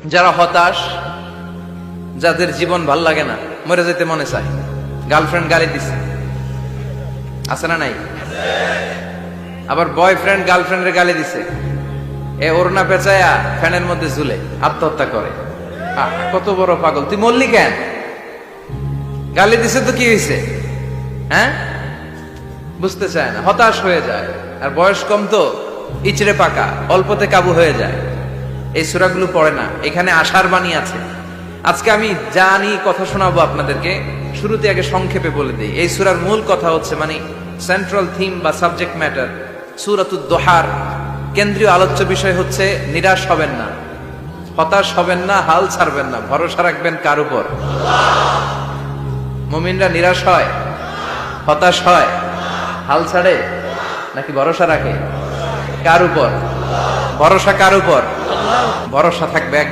যারা হতাশ, যাদের জীবন ভাল লাগে না, মরে যেতে মনে চায়, গার্লফ্রেন্ড গালি দিছে, আছে না নাই? আবার বয়ফ্রেন্ড গার্লফ্রেন্ডের গালি দিছে, এ ওড়না পেঁচায়া ফ্যানের মধ্যে ঝুলে আত্মহত্যা করে। কত বড় পাগল! তুই মরলি কেন? গালি দিছে তো কি হয়েছে? হ্যাঁ, বুঝতে চায় না, হতাশ হয়ে যায়। আর বয়স কম তো, ইচড়ে পাকা, অল্পতে কাবু হয়ে যায়। এই সূরাগুলো পড়ে না, এখানে আশার বাণী আছে। আজকে আমি জানি কথা শোনাবো আপনাদেরকে, শুরুতে আগে সংক্ষেপে বলে দিই। এই সূরার মূল কথা হচ্ছে, মানে সেন্ট্রাল থিম বা সাবজেক্ট ম্যাটার, সূরাতুদ দোহার কেন্দ্রীয় আলোচ্য বিষয় হচ্ছে নিরাশ হবেন না, হতাশ হবেন না, হাল ছাড়বেন না, ভরসা রাখবেন কার উপর? মুমিনরা নিরাশ হয়, হতাশ হয়, হাল ছাড়ে নাকি ভরসা রাখে? কার উপর ভরসা? কার উপর ভরসা থাকবে?